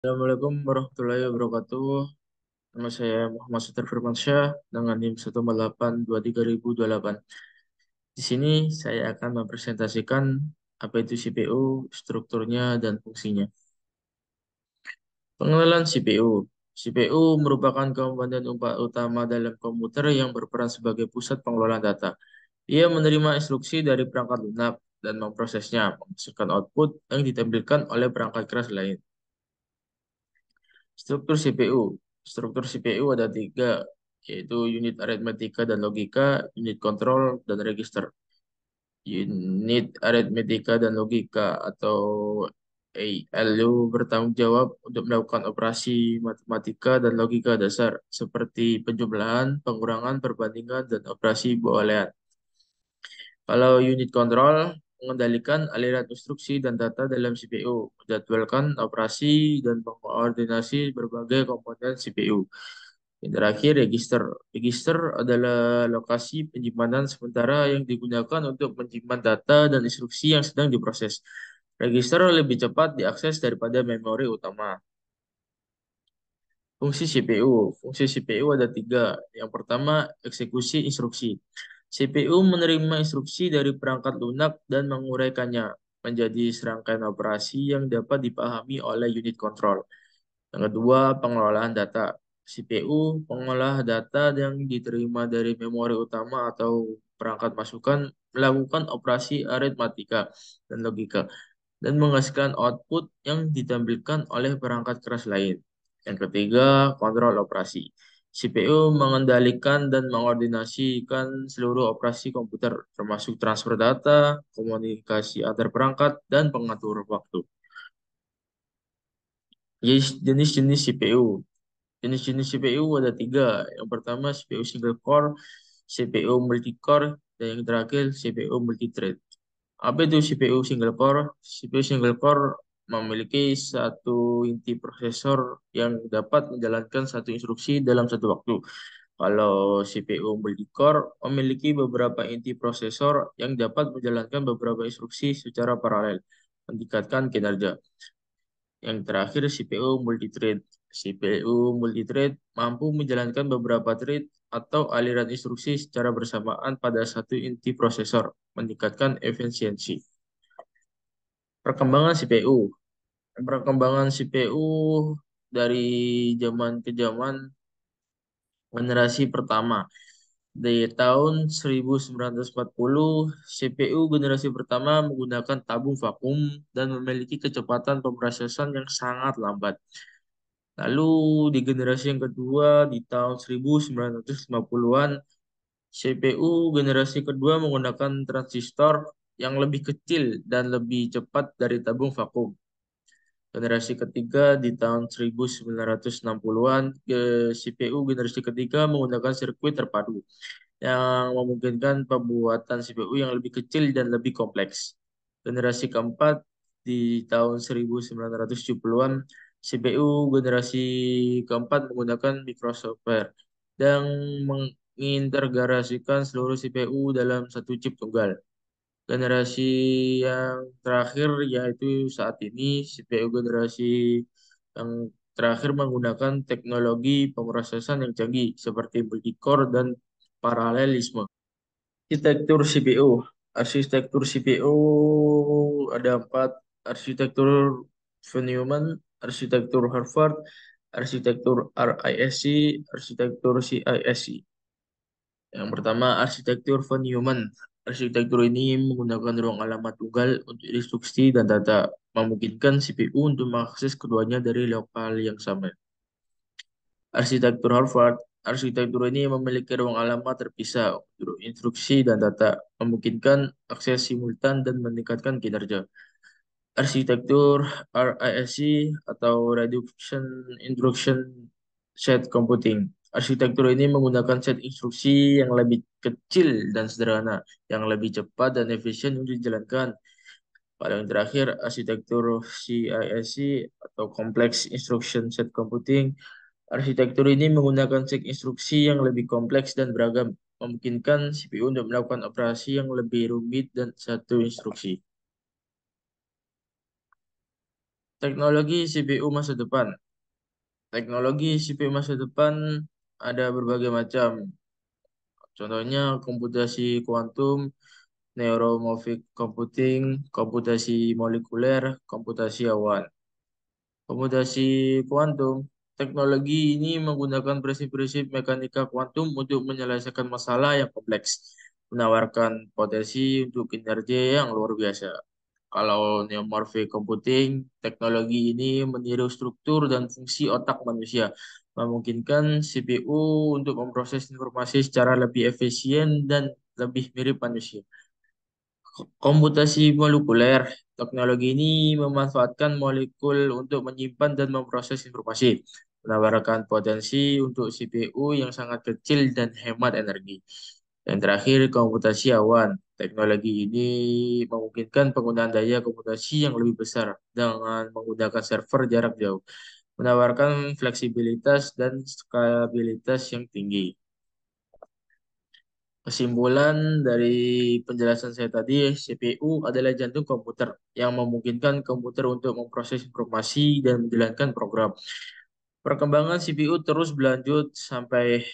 Assalamualaikum warahmatullahi wabarakatuh. Nama saya Muhammad Sutar Firmansyah dengan NIM 14823.028. Di sini saya akan mempresentasikan apa itu CPU, strukturnya, dan fungsinya. Pengenalan CPU. CPU merupakan komponen utama dalam komputer yang berperan sebagai pusat pengelolaan data. Ia menerima instruksi dari perangkat lunak dan memprosesnya, menghasilkan output yang ditampilkan oleh perangkat keras lain. Struktur CPU. Struktur CPU ada tiga, yaitu unit aritmetika dan logika, unit kontrol, dan register. Unit aritmetika dan logika atau ALU bertanggung jawab untuk melakukan operasi matematika dan logika dasar, seperti penjumlahan, pengurangan, perbandingan, dan operasi boolean. Kalau unit kontrol mengendalikan aliran instruksi dan data dalam CPU, menjadwalkan operasi dan mengkoordinasi berbagai komponen CPU. Yang terakhir, register. Register adalah lokasi penyimpanan sementara yang digunakan untuk menyimpan data dan instruksi yang sedang diproses. Register lebih cepat diakses daripada memori utama. Fungsi CPU. Fungsi CPU ada tiga. Yang pertama, eksekusi instruksi. CPU menerima instruksi dari perangkat lunak dan menguraikannya menjadi serangkaian operasi yang dapat dipahami oleh unit kontrol. Yang kedua, pengelolaan data. CPU pengolah data yang diterima dari memori utama atau perangkat masukan, melakukan operasi aritmatika dan logika, dan menghasilkan output yang ditampilkan oleh perangkat keras lain. Yang ketiga, kontrol operasi. CPU mengendalikan dan mengordinasikan seluruh operasi komputer, termasuk transfer data, komunikasi antar perangkat, dan pengatur waktu. Jenis-jenis CPU. Jenis-jenis CPU ada tiga. Yang pertama CPU single core, CPU multi-core, dan yang terakhir CPU multi-thread. Apa itu CPU single core? CPU single core memiliki satu inti prosesor yang dapat menjalankan satu instruksi dalam satu waktu. Kalau CPU multi-core memiliki beberapa inti prosesor yang dapat menjalankan beberapa instruksi secara paralel, meningkatkan kinerja. Yang terakhir CPU multithread. CPU multithread mampu menjalankan beberapa thread atau aliran instruksi secara bersamaan pada satu inti prosesor, meningkatkan efisiensi. Perkembangan CPU. Perkembangan CPU dari zaman ke zaman. Generasi pertama. Di tahun 1940, CPU generasi pertama menggunakan tabung vakum dan memiliki kecepatan pemrosesan yang sangat lambat. Lalu di generasi yang kedua di tahun 1950-an, CPU generasi kedua menggunakan transistor yang lebih kecil dan lebih cepat dari tabung vakum. Generasi ketiga di tahun 1960-an, CPU generasi ketiga menggunakan sirkuit terpadu yang memungkinkan pembuatan CPU yang lebih kecil dan lebih kompleks. Generasi keempat di tahun 1970-an, CPU generasi keempat menggunakan microsoftware dan mengintegrasikan seluruh CPU dalam satu chip tunggal. Generasi yang terakhir yaitu saat ini CPU generasi yang terakhir menggunakan teknologi pemrosesan yang canggih seperti multi-core dan paralelisme. Arsitektur CPU. Arsitektur CPU ada empat: arsitektur von Neumann, arsitektur Harvard, arsitektur RISC, arsitektur CISC. Yang pertama, arsitektur von Neumann. Arsitektur ini menggunakan ruang alamat tunggal untuk instruksi dan data, memungkinkan CPU untuk mengakses keduanya dari lokal yang sama. Arsitektur Harvard. Arsitektur ini memiliki ruang alamat terpisah untuk instruksi dan data, memungkinkan akses simultan dan meningkatkan kinerja. Arsitektur RISC atau Reduction Instruction Set Computing. Arsitektur ini menggunakan set instruksi yang lebih kecil dan sederhana, yang lebih cepat dan efisien untuk dijalankan. Paling terakhir, arsitektur CISC atau Complex Instruction Set Computing. Arsitektur ini menggunakan set instruksi yang lebih kompleks dan beragam, memungkinkan CPU untuk melakukan operasi yang lebih rumit dan satu instruksi. Teknologi CPU masa depan. Teknologi CPU masa depan ada berbagai macam. Contohnya komputasi kuantum, neuromorphic computing, komputasi molekuler, komputasi awan. Komputasi kuantum. Teknologi ini menggunakan prinsip-prinsip mekanika kuantum untuk menyelesaikan masalah yang kompleks, menawarkan potensi untuk kinerja yang luar biasa. Kalau neuromorphic computing, teknologi ini meniru struktur dan fungsi otak manusia, memungkinkan CPU untuk memproses informasi secara lebih efisien dan lebih mirip manusia. Komputasi molekuler. Teknologi ini memanfaatkan molekul untuk menyimpan dan memproses informasi, menawarkan potensi untuk CPU yang sangat kecil dan hemat energi. Dan terakhir, komputasi awan. Teknologi ini memungkinkan penggunaan daya komputasi yang lebih besar dengan menggunakan server jarak jauh, menawarkan fleksibilitas dan skalabilitas yang tinggi. Kesimpulan dari penjelasan saya tadi, CPU adalah jantung komputer yang memungkinkan komputer untuk memproses informasi dan menjalankan program. Perkembangan CPU terus berlanjut sampai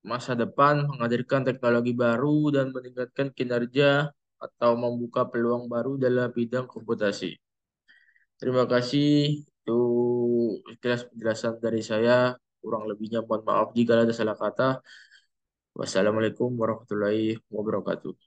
masa depan, menghadirkan teknologi baru dan meningkatkan kinerja atau membuka peluang baru dalam bidang komputasi. Terima kasih. Itu sekilas penjelasan dari saya. Kurang lebihnya mohon maaf jika ada salah kata. Wassalamualaikum warahmatullahi wabarakatuh.